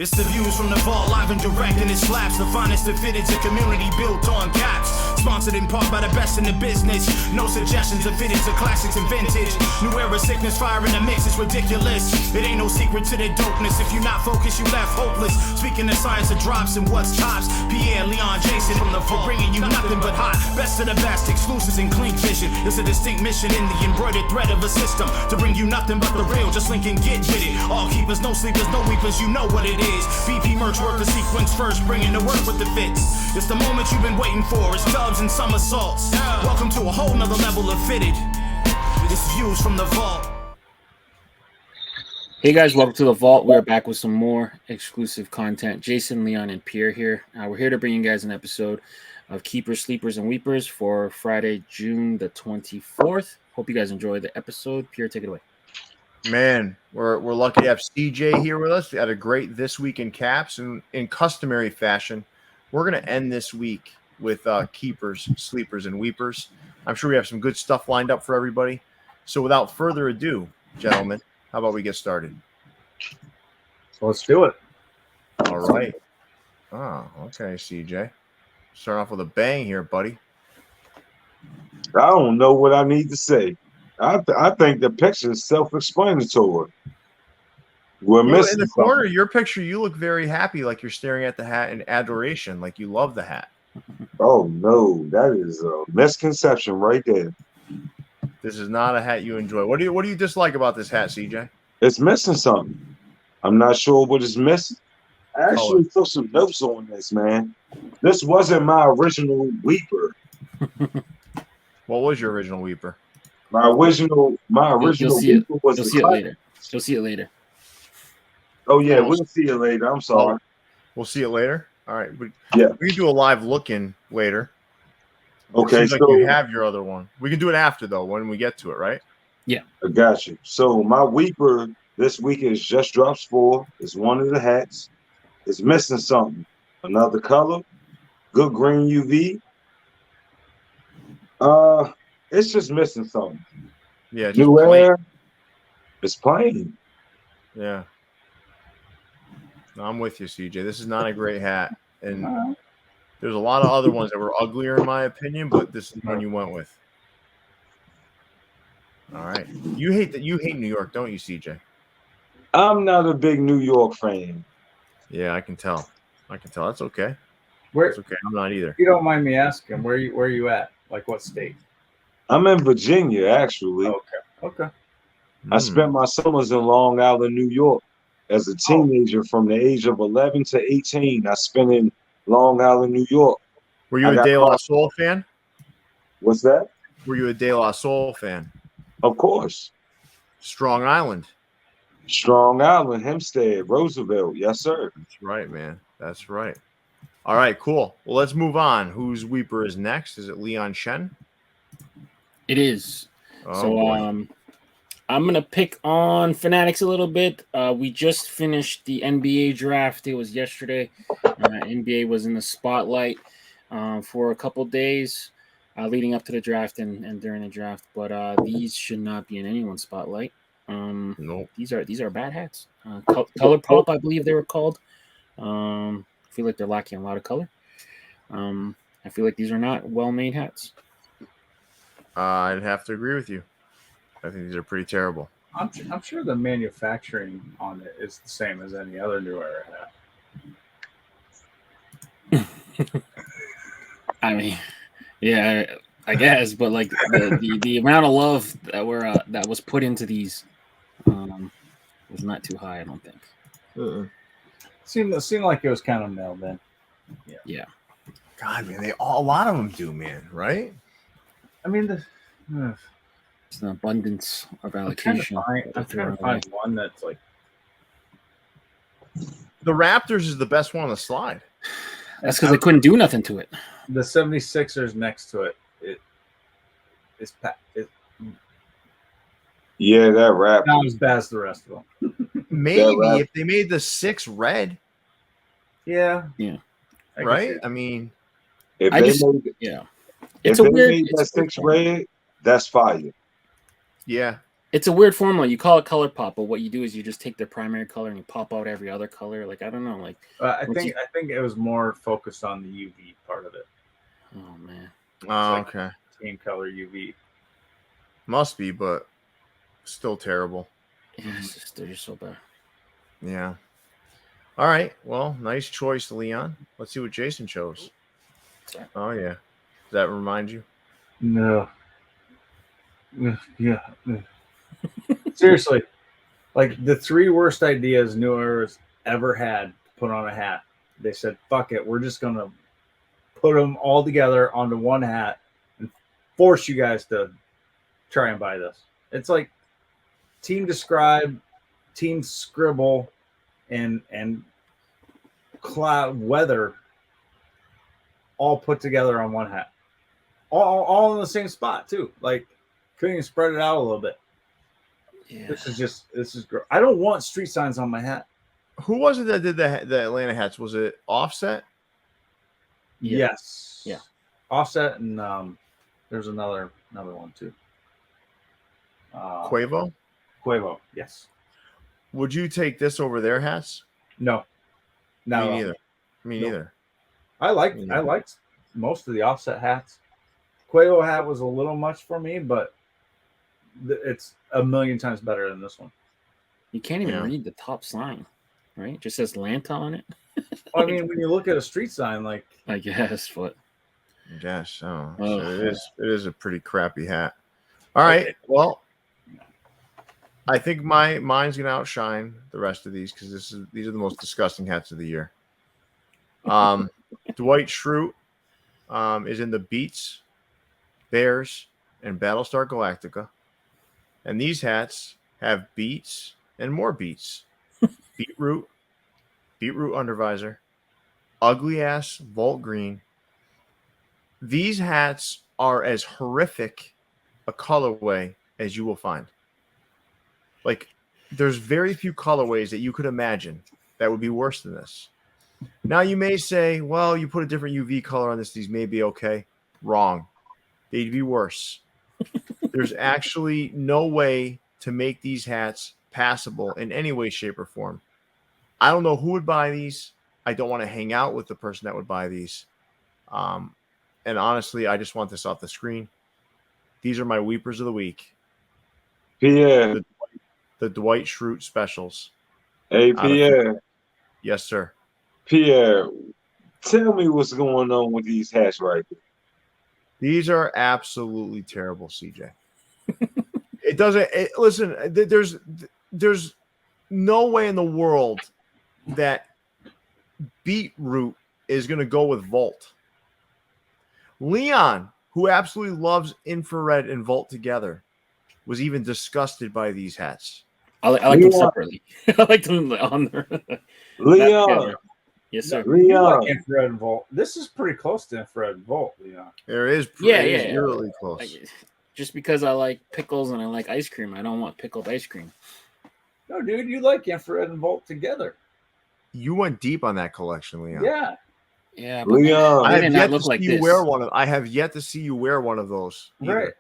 It's the views from the vault, live and direct, and it slaps. The finest of fitteds, a community built on caps. Sponsored in part by the best in the business. No suggestions of fitteds, of classics and vintage. New era sickness, fire in the mix, it's ridiculous. It ain't no secret to the dopeness. If you're not focused, you left hopeless. Speaking of science of drops and what's tops. Pierre, Leon, Jason from the for bringing you nothing but hot. Best of the best, exclusives and clean vision. It's a distinct mission in the embroidered thread of a system. To bring you nothing but the real, just link and get with it. All keepers, no sleepers, no weepers, you know what it is. BP Mercs work the sequence first, bringing the work with the fits. It's the moment you've been waiting for. It's dubs and somersaults. Welcome to a whole nother level of fitted. It's views from the vault. Hey guys, welcome to the vault. We're back with some more exclusive content. Jason, Leon, and Pierre here. We're here to bring you guys an episode of Keepers, Sleepers, and Weepers for Friday, June the 24th. Hope you guys enjoyed the episode. Pierre, take it away. Man, we're lucky to have CJAY here with us. We had a great This Week in Caps, and in customary fashion, we're going to end this week with Keepers, Sleepers, and Weepers. I'm sure we have some good stuff lined up for everybody. So without further ado, gentlemen, how about we get started? Let's do it. All right. Oh, okay, CJAY. Start off with a bang here, buddy. I don't know what I need to say. I think the picture is self-explanatory. We're missing in the something. corner, your picture, you look very happy, like you're staring at the hat in adoration, like you love the hat. Oh no, that is a misconception right there. This is not a hat you enjoy. What do you dislike about this hat, CJAY? It's missing something. I'm not sure what it's missing. I actually took some notes on this, man. This wasn't my original weeper. What was your original weeper? My original weeper was You'll see it later. You'll see it later. Oh yeah, we'll see it later. I'm sorry. We'll see it later. All right. Yeah. We can do a live look-in later. Okay, Seems like you have your other one. We can do it after, though, when we get to it, right? Yeah. I got you. So my weeper this week is Just Drops 4. It's one of the hats. It's missing something. Another color. Good green UV. It's just missing something. Yeah. Just New plain. air. It's plain. Yeah. No, I'm with you, CJAY. This is not a great hat. And there's a lot of other ones that were uglier, in my opinion, but this is the one you went with. All right. You hate New York, don't you, CJAY? I'm not a big New York fan. Yeah, I can tell. That's okay. Where? That's okay. I'm not either. If you don't mind me asking, where you at? Like what state? I'm in Virginia, actually. Okay. I spent my summers in Long Island, New York. As a teenager, from the age of 11 to 18, I spent in Long Island, New York. Were you a De La Soul fan? What's that? Were you a De La Soul fan? Of course. Strong Island. Strong Island, Hempstead, Roosevelt. Yes, sir. That's right, man. That's right. All right, cool. Well, let's move on. Whose weeper is next? Is it Leon Shen? It is. Oh, So boy. I'm going to pick on Fanatics a little bit. We just finished the NBA draft. It was yesterday. NBA was in the spotlight for a couple days leading up to the draft and during the draft. But these should not be in anyone's spotlight. Nope. These are bad hats. Color Pop, I believe they were called. I feel like they're lacking a lot of color. I feel like these are not well-made hats. I'd have to agree with you. I think these are pretty terrible. I'm sure the manufacturing on it is the same as any other New Era hat. I mean, yeah, I guess, but like the amount of love that was put into these was not too high, I don't think. Seemed like it was kind of nailed in. Yeah. God, man, a lot of them do, man. Right? I mean, It's an abundance of I'm trying to allocation. find one that's like The Raptors is the best one on the slide. That's because they couldn't do nothing to it. the 76ers next to it. Yeah, that rap. Not as bad as the rest of them. Maybe if they made the 6 red, Yeah. right? I mean, If I they just- made, Yeah. if It's a they weird. made that 6 red, that's fire. yeah. It's a weird formula. You call it color pop, but what you do is you just take their primary color and you pop out every other color. Like, I don't know. Like, I think it was more focused on the UV part of it. oh man. Oh, like okay. Team color UV. Must be, but still terrible. Yeah, they're just so bad. Yeah. All right. Well, nice choice, Leon. Let's see what Jason chose. Oh yeah. Does that remind you? No. Yeah. Seriously, like the 3 worst ideas New Era's ever had to put on a hat. They said, "Fuck it, we're just gonna put them all together onto one hat and force you guys to try and buy this." It's like Team Describe, Team Scribble, and Cloud Weather all put together on one hat, all in the same spot too. Like, couldn't even spread it out a little bit. Yeah. This is gross. I don't want street signs on my hat. Who was it that did the Atlanta hats? Was it Offset? Yeah. Yes. Yeah. Offset, and there's another one too. Quavo? Quavo. Yes. Would you take this over their hats? No. No. Me neither. Me Nope. neither. I liked most of the Offset hats. Quavo hat was a little much for me, but it's a million times better than this one. You can't even read the top sign, right? It just says Lanta on it. I mean, when you look at a street sign, like, I guess, but Yes. Oh, Oh. so it is a pretty crappy hat. All right. Well, I think mine's gonna outshine the rest of these because these are the most disgusting hats of the year. Dwight Schrute is in the Beats, Bears, and Battlestar Galactica. And these hats have beats and more beats. Beetroot undervisor, ugly ass Volt Green. These hats are as horrific a colorway as you will find. Like, there's very few colorways that you could imagine that would be worse than this. Now you may say, well, you put a different UV color on this, these may be okay. Wrong. They'd be worse. There's actually no way to make these hats passable in any way, shape, or form. I don't know who would buy these. I don't want to hang out with the person that would buy these. And honestly, I just want this off the screen. These are my weepers of the week. Pierre. The Dwight Schrute specials. Hey, Pierre. Yes, sir. Pierre, tell me what's going on with these hats right here. These are absolutely terrible, CJ. Listen, there's no way in the world that Beetroot is going to go with Volt. Leon, who absolutely loves infrared and Volt together, was even disgusted by these hats. I like them separately. I like them on there. Leon. Yes, sir. Leon. Like infrared and Volt. This is pretty close to infrared and Volt, Leon. There is really close. Just because I like pickles and I like ice cream, I don't want pickled ice cream. No, dude, you like infrared and Volt together. You went deep on that collection, Leon. Yeah. Yeah, but Leon. I have yet to see you wear one of. I have yet to see you wear one of those. Right.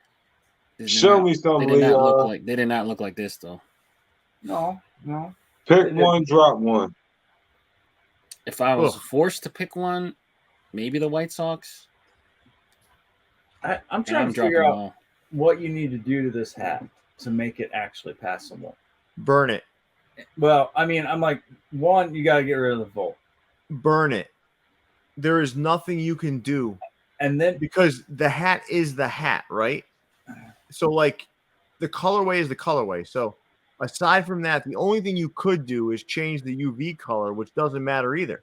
Show me some, Leon. They did not look like this, though. No. Pick one, drop one. If I was forced to pick one, maybe the White Sox. I'm trying to figure out what you need to do to this hat to make it actually passable. Burn it. Well, I mean, I'm like, one, you got to get rid of the Volt. Burn it. There is nothing you can do. And then because the hat is the hat, right? So, like, the colorway is the colorway. So, aside from that, the only thing you could do is change the UV color, which doesn't matter either.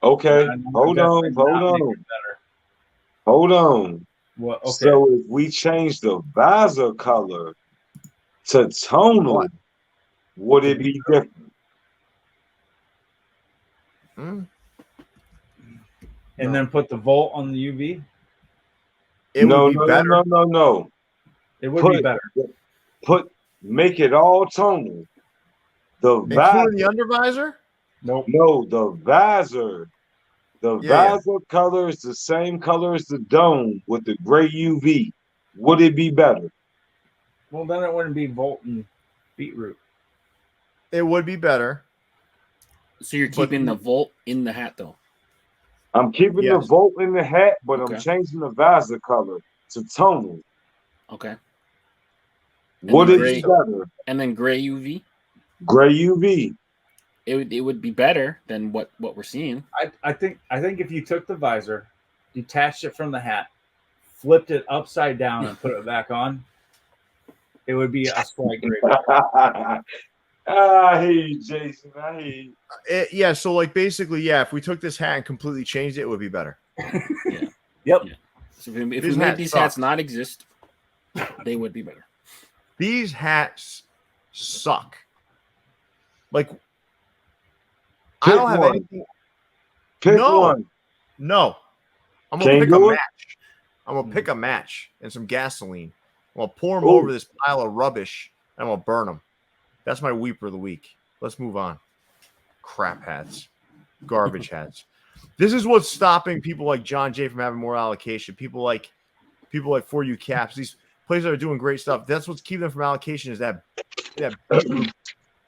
Okay, hold on. What? Okay. So if we change the visor color to tonal, would it be different? And then put the Volt on the UV? No. It would be better. Make it all tonal. Including the undervisor? Nope. No, the visor. The visor color is the same color as the dome with the gray UV. Would it be better? Well, then it wouldn't be Volt and Beetroot. It would be better. So you're keeping the Volt in the hat, though? I'm keeping the Volt in the hat, but Okay. I'm changing the visor color to tonal. Okay. What is better? And then gray UV? Gray UV. It would be better than what we're seeing. I think if you took the visor, detached it from the hat, flipped it upside down, and put it back on, it would be a slight gray. I hear you, Jason. I hear you. Yeah, so like basically, yeah, if we took this hat and completely changed it, it would be better. Yeah. Yep. Yeah. So if we made these hats not exist, they would be better. These hats suck. Like, I don't have anything. Pick one. No. I'm going to pick a match. I'm going to pick a match and some gasoline. I'm going to pour them over this pile of rubbish, and I'm going to burn them. That's my weeper of the week. Let's move on. Crap hats. Garbage hats. This is what's stopping people like John Jay from having more allocation. People like For You Caps. These players that are doing great stuff. That's what's keeping them from allocation is that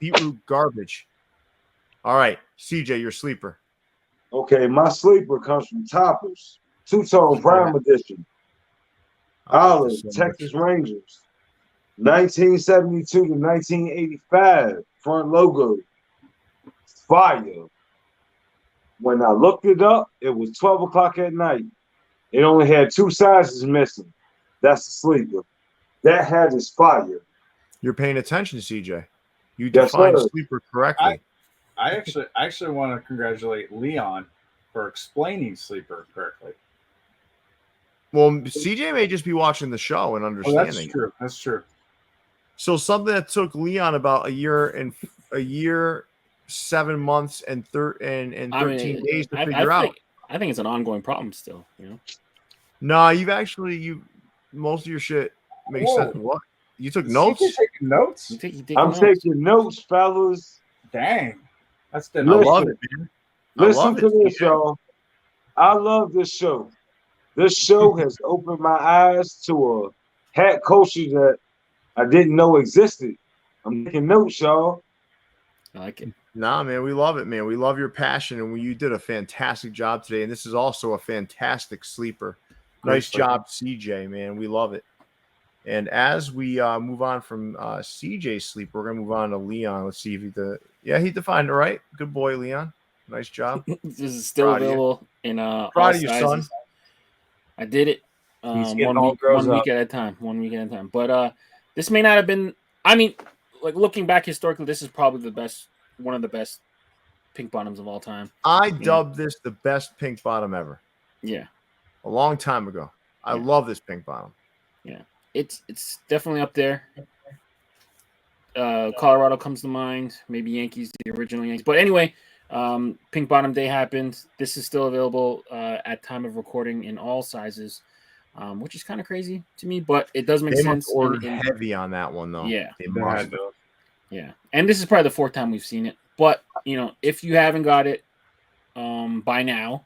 beetroot garbage. All right, CJ, your sleeper. Okay, my sleeper comes from Topperz. Two-tone Prime Edition. Olive, Texas Rangers. 1972 to 1985. Front logo. Fire. When I looked it up, it was 12 o'clock at night. It only had 2 sizes missing. That's the sleeper. That hat is fire. You're paying attention, CJ. You defined sleeper correctly. I actually want to congratulate Leon for explaining sleeper correctly. Well, CJ may just be watching the show and understanding. That's true. That's true. So something that took Leon about a year, 7 months, and 13 days to figure out. I think it's an ongoing problem still. You know. No, most of your shit makes sense. What? You took notes? Taking notes? I'm taking notes, fellas. Dang. That's the I love it, man. Listen to this, y'all. I love this show. This show has opened my eyes to a hat culture that I didn't know existed. I'm taking notes, y'all. I like it. Nah, man, we love it, man. We love your passion, and you did a fantastic job today. And this is also a fantastic sleeper. Nice job, CJ, man. We love it. And as we move on from CJ's sleeper, we're going to move on to Leon. Let's see if he defined it right. Good boy, Leon. Nice job. This is still available in proud all of you, sizes. son. I did it one week at a time. But this may not have been. I mean, like looking back historically, this is probably one of the best pink bottoms of all time. I dubbed this the best pink bottom ever. Yeah, a long time ago. I love this pink bottom. Yeah, it's definitely up there. Colorado comes to mind. Maybe Yankees, the original Yankees. But anyway, Pink Bottom Day happened. This is still available at time of recording in all sizes, which is kind of crazy to me, but it does make sense. They ordered heavy on that one, though. Yeah. They must have. Yeah. And this is probably the 4th time we've seen it. But, if you haven't got it by now,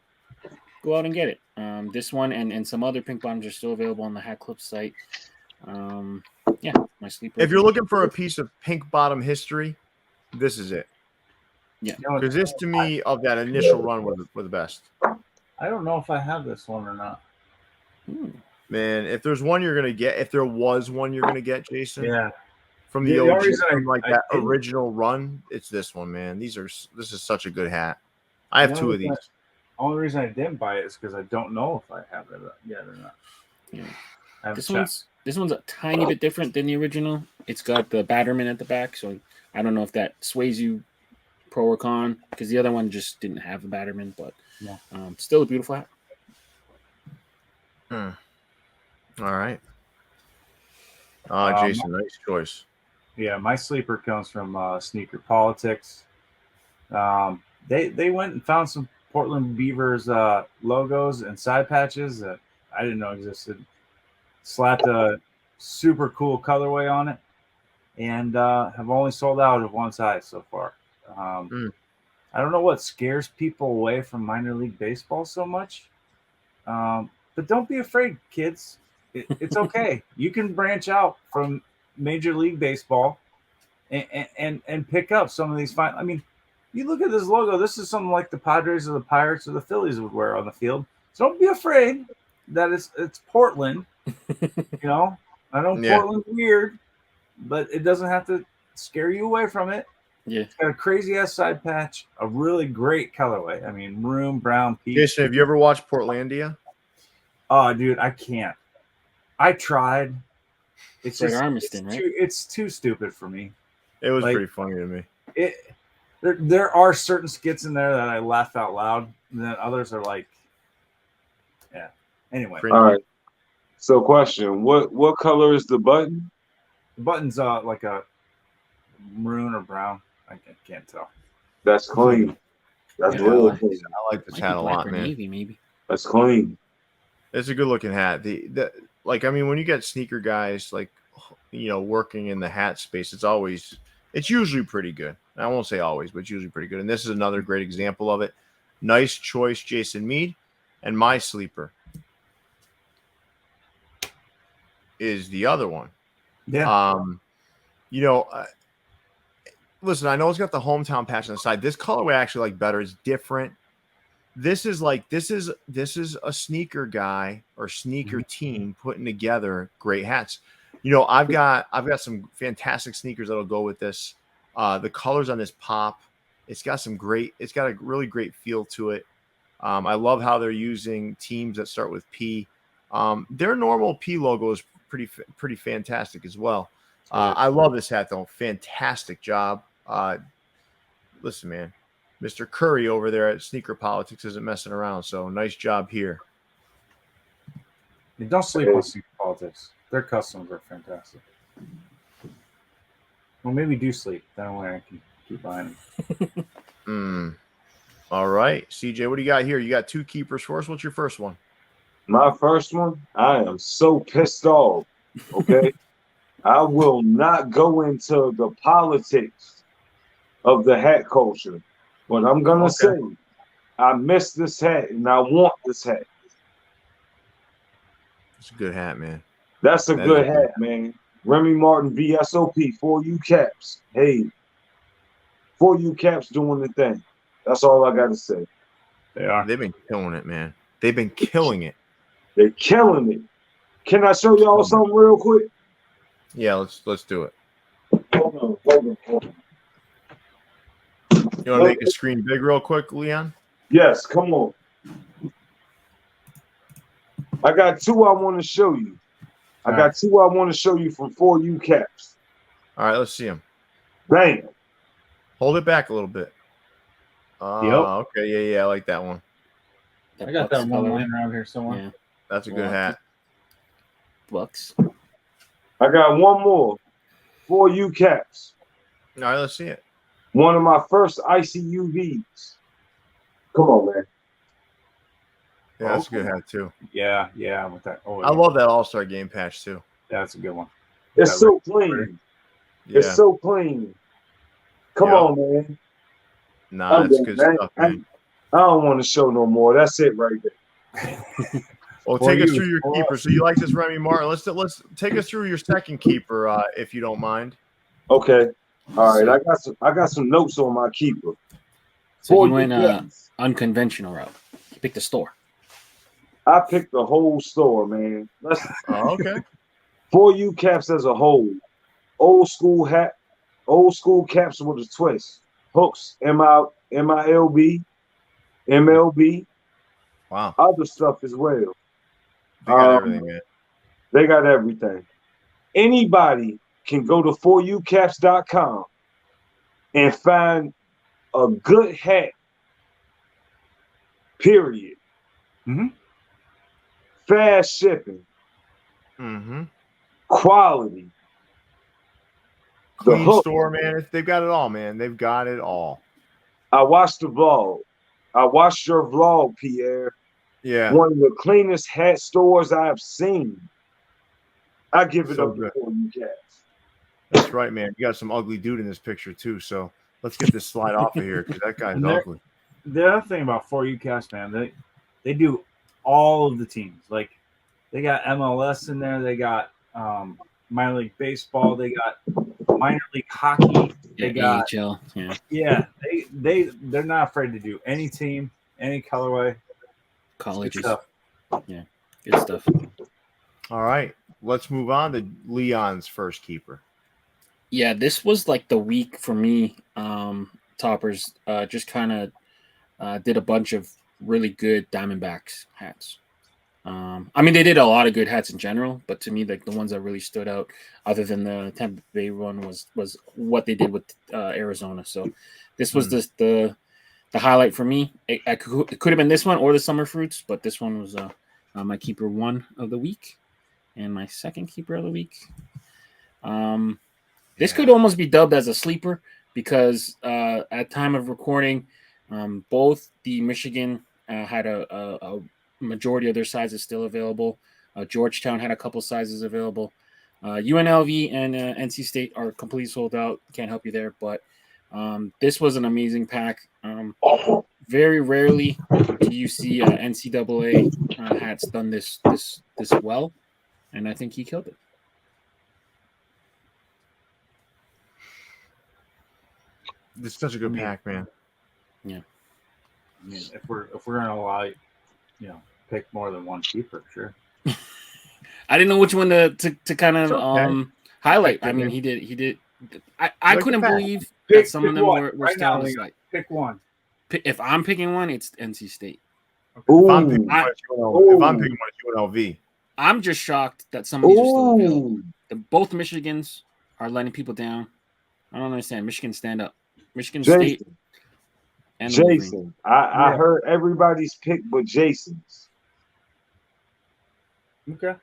go out and get it. This one and some other Pink Bottoms are still available on the Hat Clip site. My sleeper. If you're looking for a piece of pink bottom history, this is it. Yeah, because this to me of that initial run were the best. I don't know if I have this one or not. Man, if there's one you're gonna get, if there was one you're gonna get, Jason, from the OG, that original run, it's this one, man. This is such a good hat. I have 2 of these. The only reason I didn't buy it is because I don't know if I have it yet or not. Yeah. This one's a tiny bit different than the original. It's got the Batterman at the back, so I don't know if that sways you pro or con, because the other one just didn't have a Batterman, but still a beautiful hat. All right. Jason, nice choice. Yeah, my sleeper comes from Sneaker Politics. They went and found some Portland Beavers logos and side patches that I didn't know existed. Slapped a super cool colorway on it, and have only sold out of one size so far. I don't know what scares people away from minor league baseball so much, but don't be afraid, kids. It's okay. You can branch out from Major League Baseball and pick up some of these fine. I mean, you look at this logo. This is something like the Padres or the Pirates or the Phillies would wear on the field. So don't be afraid that it's Portland. You know, I know Portland's weird, but it doesn't have to scare you away from it. Yeah, It's got a crazy ass side patch, a really great colorway. I mean, maroon, brown, peach. Jason, have you ever watched Portlandia? Oh, dude, I can't. I tried. It's Fred just Armiston, right? it's too stupid for me. It was Like, pretty funny to me. There are certain skits in there that I laugh out loud, and then others are like, yeah. Anyway, All right. So, question: What color is the button? the button's like a maroon or brown. I can't tell. That's clean. That's Yeah, real I clean. like this Might hat be a black lot, or man. navy, maybe. That's clean. It's a good looking hat. The like, I mean, when you get sneaker guys like, you know, working in the hat space, it's usually pretty good. I won't say always, but it's usually pretty good. And this is another great example of it. Nice choice, Jason Mead. And my sleeper is the other one. Yeah. You know, listen, I know it's got the hometown patch on the side. This colorway I actually like better. It's different. This is a sneaker guy or sneaker team putting together great hats. You know, I've got some fantastic sneakers that'll go with this. The colors on this pop. It's got a really great feel to it. I love how they're using teams that start with P. Their normal P logo is pretty fantastic as well. I love this hat though. Fantastic job. Listen, man, Mr. Curry over there at Sneaker Politics isn't messing around. So nice job here. Don't sleep on Sneaker Politics. Their customs are fantastic. Well, maybe do sleep. That way I can keep buying them. All right, CJ, what do you got here? You got two keepers for us. What's your first one? My first one, I am so pissed off. Okay. I will not go into the politics of the hat culture, but I'm going to say I miss this hat and I want this hat. It's a good hat, man. That's a good hat, man. Remy Martin VSOP, 4U caps. Hey, 4U caps doing the thing. That's all I got to say. They are. They've been killing it, man. They've been killing it. They're killing it. Can I show y'all something real quick? Yeah, let's do it. Hold on. You want to make the screen big real quick, Leon? Yes, come on. I got two I want to show you. I got two I want to show you from 4U caps. All right, let's see them. Bam. Hold it back a little bit. Okay, yeah, I like that one. I got that one laying around here somewhere. Yeah. That's a good hat. Bucks. I got one more. 4U caps. All right, let's see it. One of my first ICUVs. Come on, man. Yeah, that's a good hat too. Yeah, with that. Oh, I love that All-Star Game patch too. that's a good one. It's so clean. Yeah. It's so clean. Come on, man. Nah, that's good stuff, man. I don't want to show no more. That's it right there. Well, take us through your keeper. So you like this Remy Martin? Let's take us through your second keeper, if you don't mind. Okay. All right. I got some notes on my keeper. So you went unconventional route. You picked the store. I picked the whole store, man. Okay. 4U caps as a whole. Old school hat, old school caps with a twist. Hooks, MILB, MLB. Wow. Other stuff as well. They got everything, man. They got everything. Anybody can go to 4ucaps.com and find a good hat. Period. Mm-hmm. Fast shipping. Mm-hmm. Quality. Clean store, man. They've got it all, man. They've got it all. I watched the vlog. I watched your vlog, Pierre. Yeah. One of the cleanest hat stores I've seen. I give it So up good. to 4U caps. That's right, man. You got some ugly dude in this picture too. So let's get this slide off of here because that guy's ugly. The other thing about 4U caps, man, they do all of the teams. Like they got MLS in there. They got minor league baseball. They got minor league hockey. They got AHL. they're not afraid to do any team, any colorway. Colleges. Good stuff. Yeah, good stuff. All right, let's move on to Leon's first keeper. Yeah, this was like the week for me. Topperz just kind of did a bunch of really good Diamondbacks hats. I mean, they did a lot of good hats in general, but to me, like the ones that really stood out, other than the Tampa Bay one, was what they did with Arizona. So this was the highlight for me. It could have been this one or the Summer Fruits, but this one was my keeper one of the week and my second keeper of the week. This could almost be dubbed as a sleeper because at time of recording, both the Michigan had a majority of their sizes still available. Georgetown had a couple sizes available. UNLV and NC State are completely sold out. Can't help you there, but this was an amazing pack. Very rarely do you see NCAA hats done this well, and I think he killed it. This is such a good pack, man. Yeah. I mean, if we're gonna allow, pick more than one keeper, sure. I didn't know which one to kind of highlight. I mean, he did. I couldn't believe that some of them were right still now, like pick one. If I'm picking one, it's NC State. If I'm picking one, it's UNLV. I'm just shocked that some of these are still available. Both Michigans are letting people down. I don't understand. Michigan, stand up. Michigan State. And Jason. I heard everybody's pick but Jason's. Okay.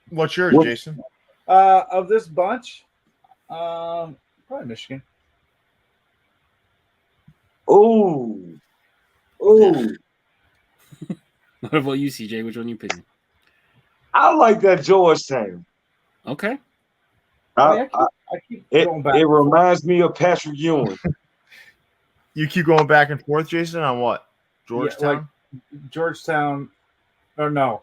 What's yours, Jason? Of this bunch, probably Michigan. Ooh. What about you, CJ? Which one are you picking? I like that Georgetown. Okay. I keep going back. It reminds me of Patrick Ewing. You keep going back and forth, Jason, on what? Georgetown? Yeah, like Georgetown, or no,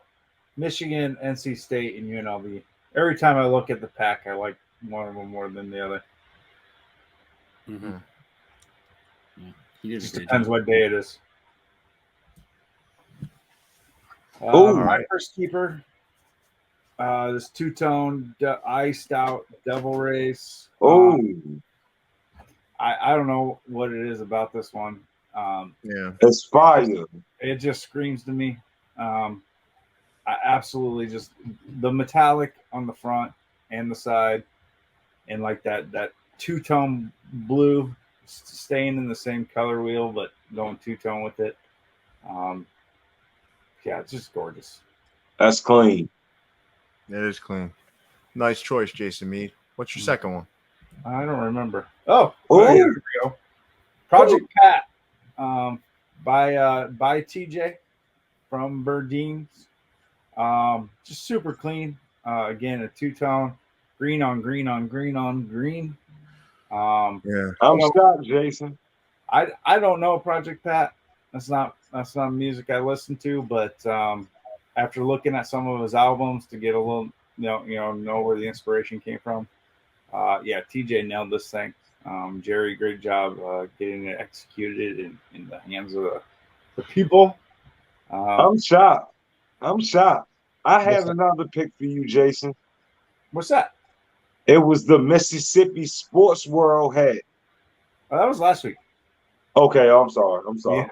Michigan, NC State, and UNLV. Every time I look at the pack, I like one of them more than the other. Mm-hmm. Yeah, just depends what day it is. My first keeper, this two-tone iced out Devil Race. I don't know what it is about this one. It's fire. It just screams to me. I absolutely just the metallic on the front and the side, and like that two-tone blue, staying in the same color wheel but going two-tone with it. Yeah, it's just gorgeous. That's clean. It is clean. Nice choice, Jason Mead. What's your second one? I don't remember. Here we go. Project Pat by TJ from Berdeen's. Just super clean. Again, a two-tone, green on green on green on green. I'm shocked, Jason. I don't know Project Pat. That's not music I listen to, but after looking at some of his albums to get a little know where the inspiration came from. TJ nailed this thing. Jerry, great job getting it executed in the hands of the people. I'm shocked. I have another pick for you, Jason. What's that? It was the Mississippi Sports World hat. Oh, that was last week. Okay, I'm sorry. Yeah.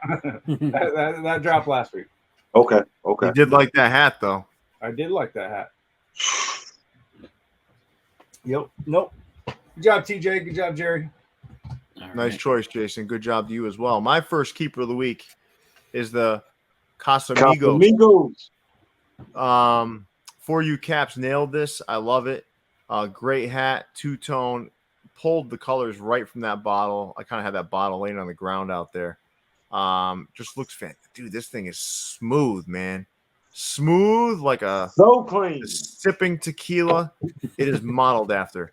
that dropped last week. Okay. You did like that hat, though. I did like that hat. Yep. Nope. Good job, TJ. Good job, Jerry. Nice choice, Jason. Good job to you as well. My first keeper of the week is the Casamigos. For you Caps nailed this. I love it. Great hat, two-tone. Pulled the colors right from that bottle. I kind of had that bottle laying on the ground out there. Just looks fantastic. Dude, this thing is smooth, man. Smooth like so clean. Sipping tequila. It is modeled after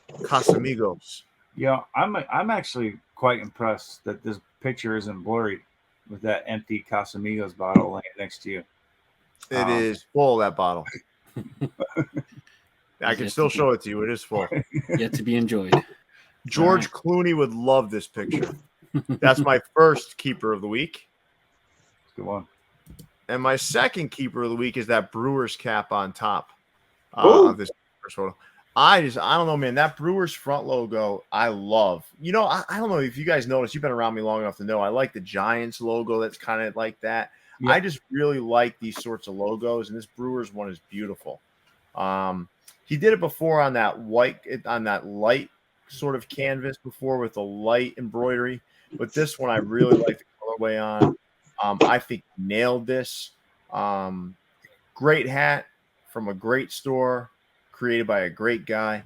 Casamigos. Yeah, I'm actually quite impressed that this picture isn't blurry with that empty Casamigos bottle laying next to you. It is full of that bottle. I can still show it to you. It is full. Yet to be enjoyed. George Clooney would love this picture. That's my first keeper of the week. Good one. And my second keeper of the week is that Brewers cap on top of this first photo. I don't know, man. That Brewers front logo, I love. You know, I don't know if you guys noticed. You've been around me long enough to know I like the Giants logo. That's kind of like that. Yeah. I just really like these sorts of logos, and this Brewers one is beautiful. He did it before on that light sort of canvas before with the light embroidery, but this one I really like the colorway on. I think he nailed this. Great hat from a great store, created by a great guy.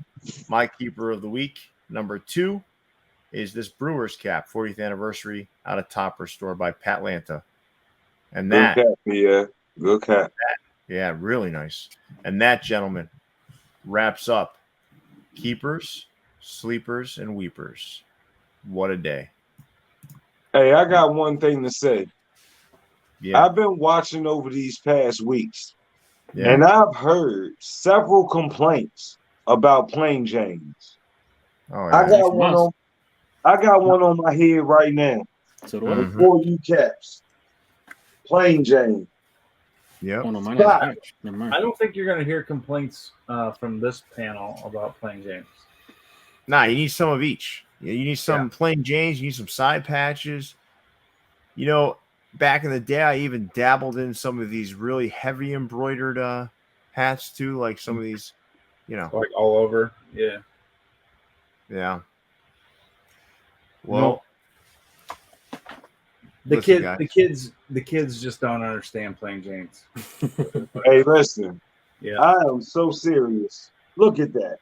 My keeper of the week, number 2, is this Brewers cap, 40th anniversary, out of Topperz store by Pat Lanta. And that, good cap, yeah, good cap. Yeah, really nice. And that, gentlemen, wraps up keepers, sleepers, and weepers. What a day. Hey, I got one thing to say. Yeah. I've been watching over these past weeks, yeah. and I've heard several complaints about Plain Janes. Oh, yeah. I got one on my head right now. So do I. Before you caps. Plain Jane. Yeah. Oh, no, mine I don't think you're going to hear complaints from this panel about Plain Janes. Nah, you need some of each. You need some Plain Janes. You need some side patches. You know, back in the day, I even dabbled in some of these really heavy embroidered hats too, like some of these, you know, like all over. Yeah. Yeah. Well, the kids just don't understand Plain Janes. Hey, listen. Yeah. I am so serious. Look at that.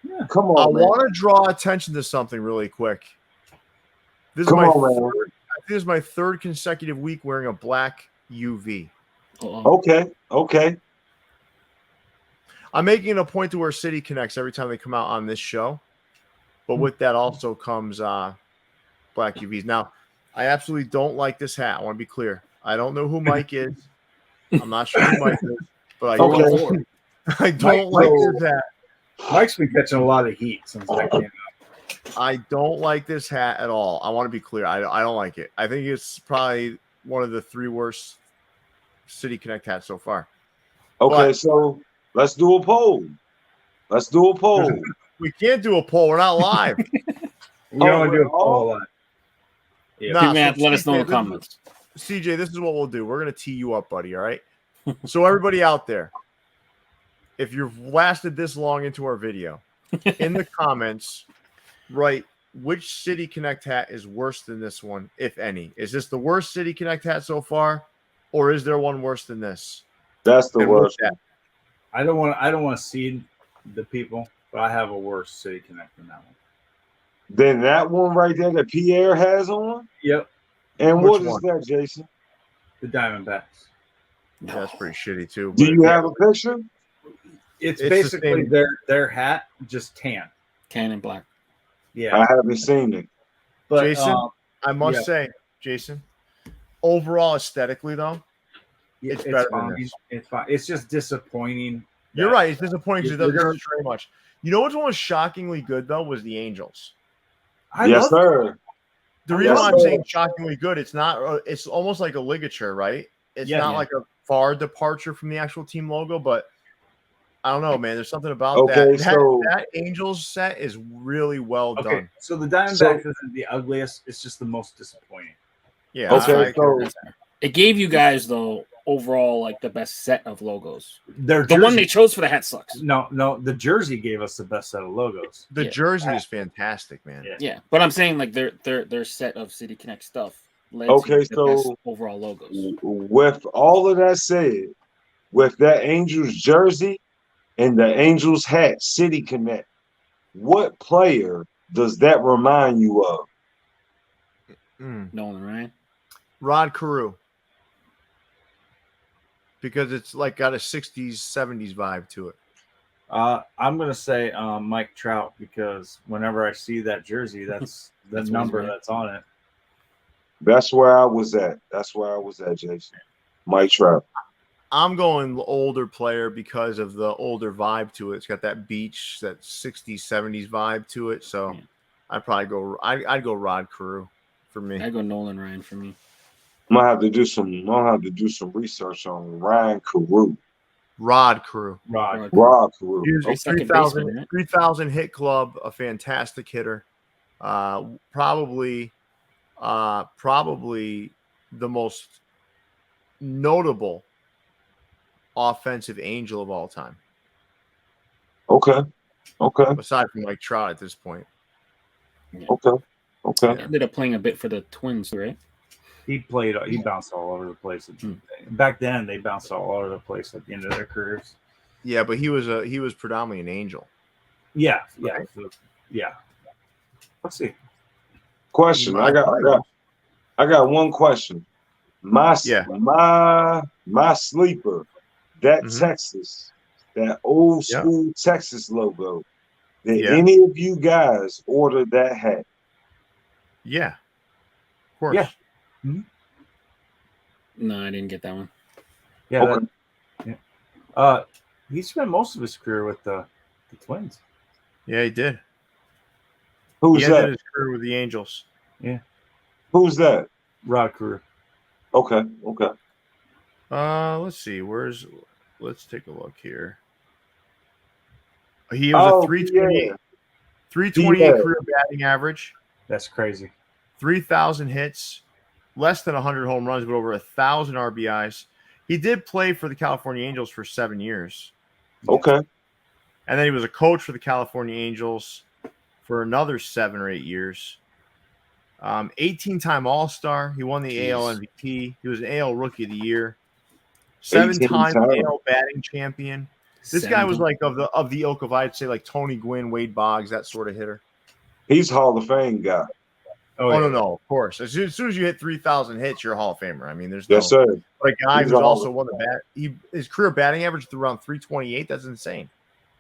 Yeah. Come on, I want to draw attention to something really quick. This is my third consecutive week wearing a black UV. Okay. I'm making it a point to wear City Connects every time they come out on this show. But with that also comes black UVs. Now, I absolutely don't like this hat. I want to be clear. I don't know who Mike is. I'm not sure who Mike is. But I don't like this hat. Mike's been catching a lot of heat since that came out. I don't like this hat at all. I want to be clear. I don't like it. I think it's probably one of the 3 worst City Connect hats so far. Okay, so let's do a poll. We can't do a poll. We're not live. We don't do a poll live. Yeah. Nah, let us know in the comments. CJ, this is what we'll do. We're going to tee you up, buddy, all right? So everybody out there, if you've lasted this long into our video, in the comments, write which City Connect hat is worse than this one, if any. Is this the worst City Connect hat so far, or is there one worse than this? That's the worst. I don't want to seed the people, but I have a worse City Connect than that one. Then that one right there that Pierre has on? Yep. And what is that, Jason? The Diamondbacks. Yeah, that's pretty shitty too. Do you have a picture? It's basically their hat, just tan and black. Yeah, I haven't seen it. But Jason, I must say, Jason, overall aesthetically though, it's better than this. It's fine. It's just disappointing. You're right. It's disappointing because it doesn't show much. You know which one was shockingly good though was the Angels. Yes, sir. The reason why I'm saying shockingly good, it's not. It's almost like a ligature, right? It's not like a far departure from the actual team logo, but I don't know, man. There's something about that. So that Angels set is really well done. So the Diamondbacks isn't the ugliest; it's just the most disappointing. Yeah. Okay. It gave you guys though overall like the best set of logos. The one they chose for the hat sucks. No, the jersey gave us the best set of logos. The jersey is fantastic, man. Yeah, but I'm saying like their set of City Connect stuff. Okay, so overall logos. With all of that said, with that Angels jersey and the Angels hat, City Connect, what player does that remind you of? Nolan Ryan, Rod Carew, because it's like got a 60s, 70s vibe to it. I'm gonna say Mike Trout because whenever I see that jersey, that's the number that's on it. That's where I was at. Jason. Mike Trout. I'm going older player because of the older vibe to it. It's got that beach, that 60s, 70s vibe to it. So Yeah. I'd probably go. I'd go Rod Carew for me. I go Nolan Ryan for me. I'm gonna have to do some research on Ryan Carew. Rod Carew. Rod. Rod Carew. He was a He's second baseman, right? 3,000 hit club, a fantastic hitter. Probably the most notable offensive angel of all time, Okay. aside from Mike Trout at this point. Okay. He ended up playing a bit for the Twins, right? He bounced all over the place. Back then, they bounced all over the place at the end of their careers. Yeah, but he was predominantly an angel. Yeah. Right. Yeah. Let's see. Question. I got one question. My sleeper, that Texas, that old school Texas logo. Did any of you guys order that hat? Yeah, of course. Yeah. No, I didn't get that one. Yeah. Okay. He spent most of his career with the Twins. Yeah, he did. Who's He that? ended his career with the Angels. Yeah. Who's that? Rod Carew. Okay. Let's see. Let's take a look here. He was a 328 career batting average. That's crazy. 3,000 hits, less than 100 home runs, but over 1,000 RBIs. He did play for the California Angels for 7 years. Okay. And then he was a coach for the California Angels for another 7 or 8 years. 18-time All-Star. He won the AL MVP. He was an AL Rookie of the Year. 7-time AL batting champion. This guy was like of the ilk of, I'd say, like Tony Gwynn, Wade Boggs, that sort of hitter. He's Hall of Fame guy. No, of course. As soon as you hit 3,000 hits, you're a Hall of Famer. I mean, there's yes, sir. But a guy who's also won the bat. His career batting average is around 328. That's insane.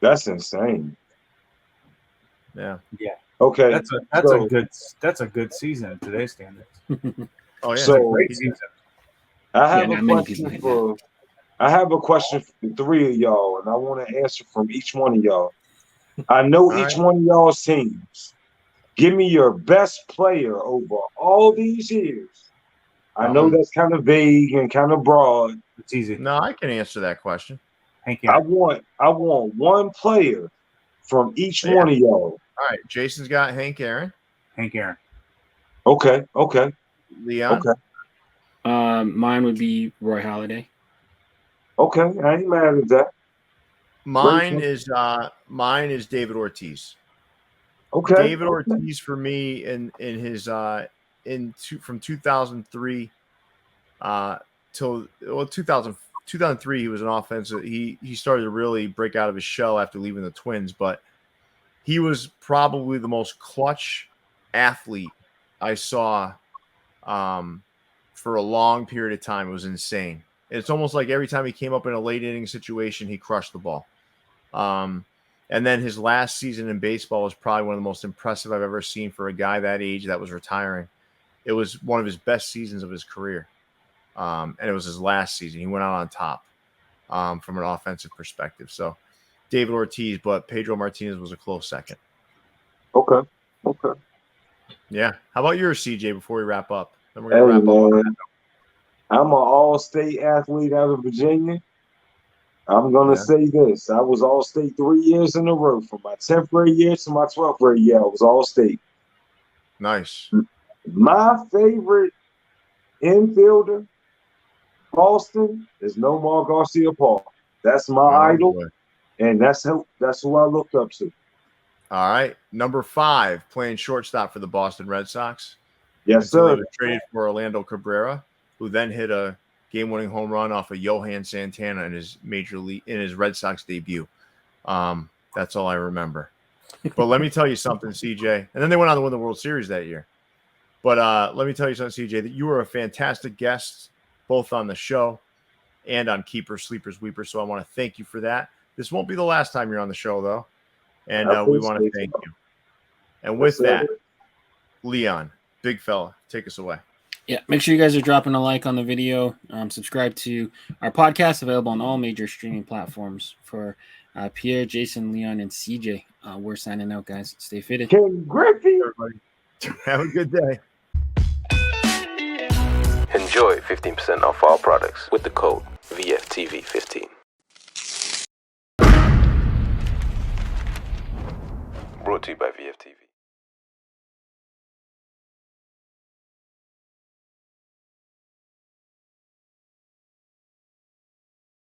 That's insane. Yeah. Okay. That's a good season in today's standards. Oh yeah. So Great season. I have a question for the three of y'all, and I want to answer from each one of y'all. I know each one of y'all's teams. Give me your best player over all these years. I know that's kind of vague and kind of broad. It's easy. No, I can answer that question. Hank I Aaron. want one player from each one of y'all. All right. Jason's got Hank Aaron. Hank Aaron. Okay. Leon. Okay. Mine would be Roy Halladay. Okay. I ain't mad at that. Mine is David Ortiz. Okay. David Ortiz for me in his from 2003 till 2003 he was an offensive. He started to really break out of his shell after leaving the Twins, but he was probably the most clutch athlete I saw for a long period of time. It was insane. It's almost like every time he came up in a late inning situation, he crushed the ball. And then his last season in baseball was probably one of the most impressive I've ever seen for a guy that age that was retiring. It was one of his best seasons of his career. And it was his last season. He went out on top from an offensive perspective. So David Ortiz, but Pedro Martinez was a close second. Okay. Yeah. How about yours, CJ, before we wrap up? Then we're going to wrap up. I'm an all-state athlete out of Virginia. I'm going to say this. I was all-state 3 years in a row. From my 10th grade year to my 12th grade year, I was all-state. Nice. My favorite infielder, Boston, is Nomar Garcia-Paul. That's my idol, and that's who I looked up to. All right. Number 5, playing shortstop for the Boston Red Sox. Yes, sir. They were traded for Orlando Cabrera, who then hit a game-winning home run off of Johan Santana in his Red Sox debut. That's all I remember. But let me tell you something, CJ. And then they went on to win the World Series that year. But let me tell you something, CJ, that you were a fantastic guest, both on the show and on Keepers, Sleepers, Weepers. So I want to thank you for that. This won't be the last time you're on the show, though. And we want to thank you. And with that, Leon, big fella, take us away. Yeah, make sure you guys are dropping a like on the video. Subscribe to our podcast, available on all major streaming platforms. For Pierre, Jason, Leon, and CJ, we're signing out, guys. Stay fitted. Ken Griffey. Everybody, have a good day. Enjoy 15% off all products with the code VFTV15. Brought to you by VFTV.